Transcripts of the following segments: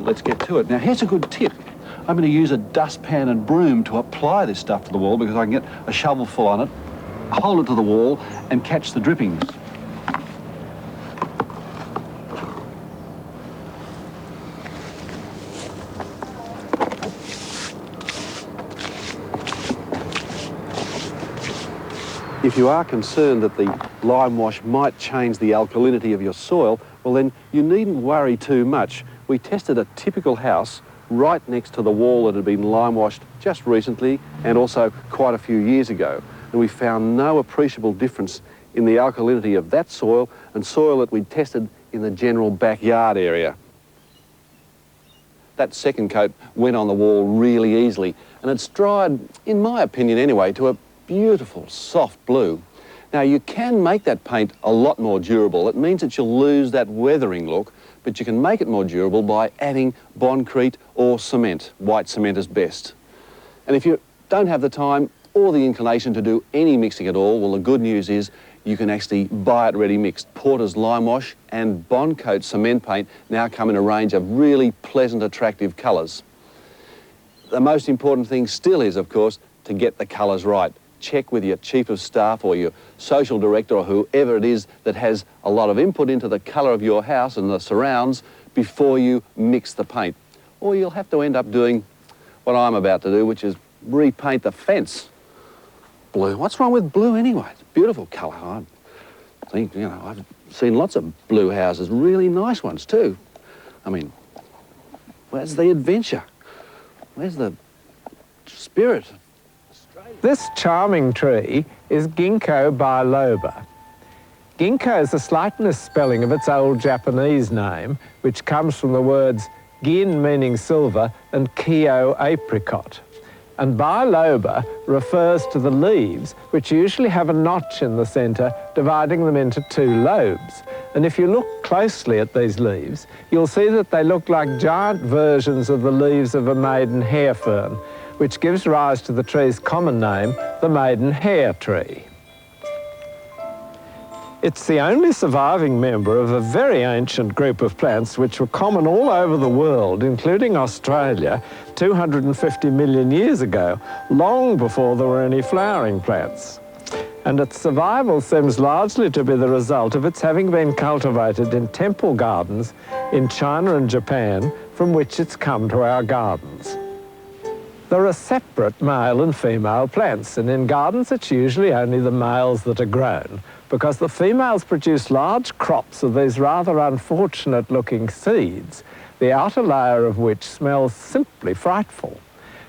let's get to it. Now, here's a good tip. I'm going to use a dustpan and broom to apply this stuff to the wall because I can get a shovelful on it, hold it to the wall, and catch the drippings. If you are concerned that the lime wash might change the alkalinity of your soil, well then you needn't worry too much. We tested a typical house right next to the wall that had been lime washed just recently and also quite a few years ago. And we found no appreciable difference in the alkalinity of that soil and soil that we'd tested in the general backyard area. That second coat went on the wall really easily and it's dried, in my opinion anyway, to a beautiful soft blue. Now you can make that paint a lot more durable. It means that you'll lose that weathering look, but you can make it more durable by adding bondcrete or cement. White cement is best. And if you don't have the time or the inclination to do any mixing at all, well the good news is you can actually buy it ready mixed. Porter's lime wash and Bondcoat cement paint now come in a range of really pleasant, attractive colours. The most important thing still is, of course, to get the colours right. Check with your chief of staff or your social director or whoever it is that has a lot of input into the colour of your house and the surrounds before you mix the paint. Or you'll have to end up doing what I'm about to do, which is repaint the fence blue. What's wrong with blue anyway? It's a beautiful colour. I think, you know, I've seen lots of blue houses, really nice ones too. I mean, where's the adventure? Where's the spirit? This charming tree is Ginkgo biloba. Ginkgo is a slight misspelling of its old Japanese name, which comes from the words gin meaning silver and kyo apricot. And biloba refers to the leaves, which usually have a notch in the centre, dividing them into two lobes. And if you look closely at these leaves, you'll see that they look like giant versions of the leaves of a maidenhair fern, which gives rise to the tree's common name, the maidenhair tree. It's the only surviving member of a very ancient group of plants which were common all over the world, including Australia, 250 million years ago, long before there were any flowering plants. And its survival seems largely to be the result of its having been cultivated in temple gardens in China and Japan, from which it's come to our gardens. There are separate male and female plants, and in gardens it's usually only the males that are grown, because the females produce large crops of these rather unfortunate-looking seeds, the outer layer of which smells simply frightful.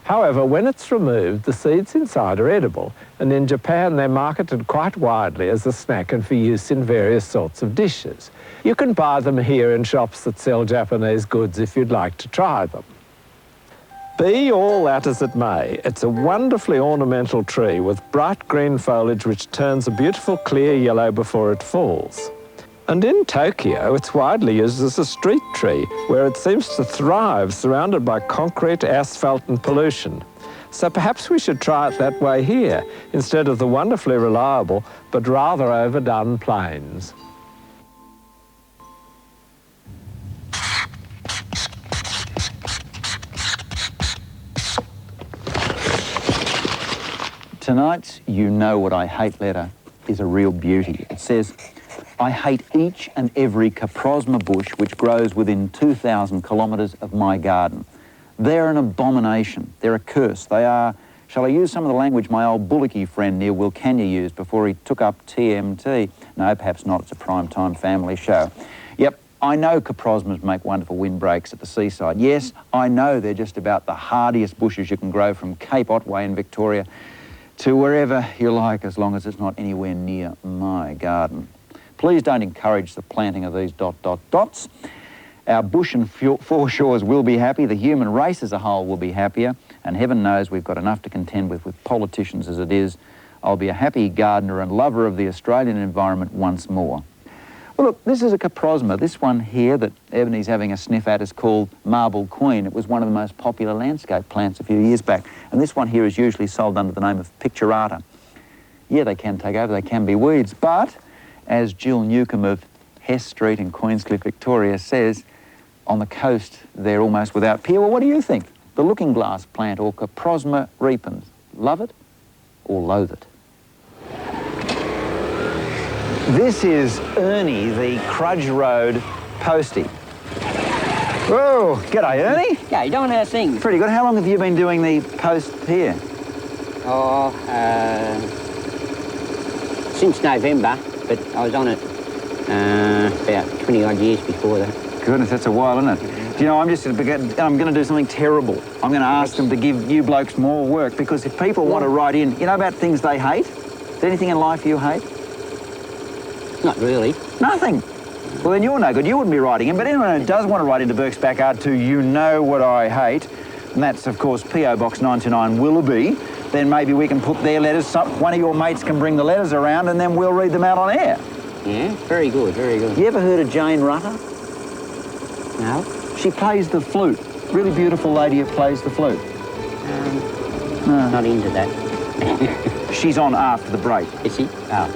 However, when it's removed, the seeds inside are edible, and in Japan they're marketed quite widely as a snack and for use in various sorts of dishes. You can buy them here in shops that sell Japanese goods if you'd like to try them. Be all that as it may, it's a wonderfully ornamental tree with bright green foliage which turns a beautiful clear yellow before it falls. And in Tokyo, it's widely used as a street tree, where it seems to thrive surrounded by concrete, asphalt and pollution. So perhaps we should try it that way here, instead of the wonderfully reliable but rather overdone plains. Tonight's You Know What I Hate letter is a real beauty. It says, I hate each and every coprosma bush which grows within 2,000 kilometres of my garden. They're an abomination. They're a curse. They are, shall I use some of the language my old Bullocky friend near Wilcannia used before he took up TMT? No, perhaps not. It's a prime-time family show. Yep, I know coprosmas make wonderful windbreaks at the seaside. Yes, I know they're just about the hardiest bushes you can grow from Cape Otway in Victoria to wherever you like, as long as it's not anywhere near my garden. Please don't encourage the planting of these ... dots. Our bush and foreshores will be happy, the human race as a whole will be happier, and heaven knows we've got enough to contend with politicians as it is. I'll be a happy gardener and lover of the Australian environment once more. Well, look, this is a coprosma. This one here that Ebony's having a sniff at is called Marble Queen. It was one of the most popular landscape plants a few years back. And this one here is usually sold under the name of Picturata. Yeah, they can take over, they can be weeds, but as Jill Newcombe of Hess Street in Queenscliff, Victoria says, on the coast, they're almost without peer. Well, what do you think? The looking glass plant or Coprosma repens. Love it or loathe it? This is Ernie, the Crudge Road postie. Whoa, g'day Ernie. Yeah, you doing our thing? Pretty good. How long have you been doing the post here? Oh, since November, but I was on it about 20 odd years before that. Goodness, that's a while, isn't it? Do you know, I'm going to do something terrible. I'm going to ask them to give you blokes more work, because if people want to write in, you know about things they hate? Is there anything in life you hate? Not really. Nothing. Well, then you're no good. You wouldn't be writing in. But anyone who does want to write into Burke's Backyard to You Know What I Hate, and that's, of course, P.O. Box 929 Willoughby, then maybe we can put their letters, one of your mates can bring the letters around and then we'll read them out on air. Yeah, very good, very good. You ever heard of Jane Rutter? No? She plays the flute. Really beautiful lady who plays the flute. Not into that. She's on after the break. Is she? Oh.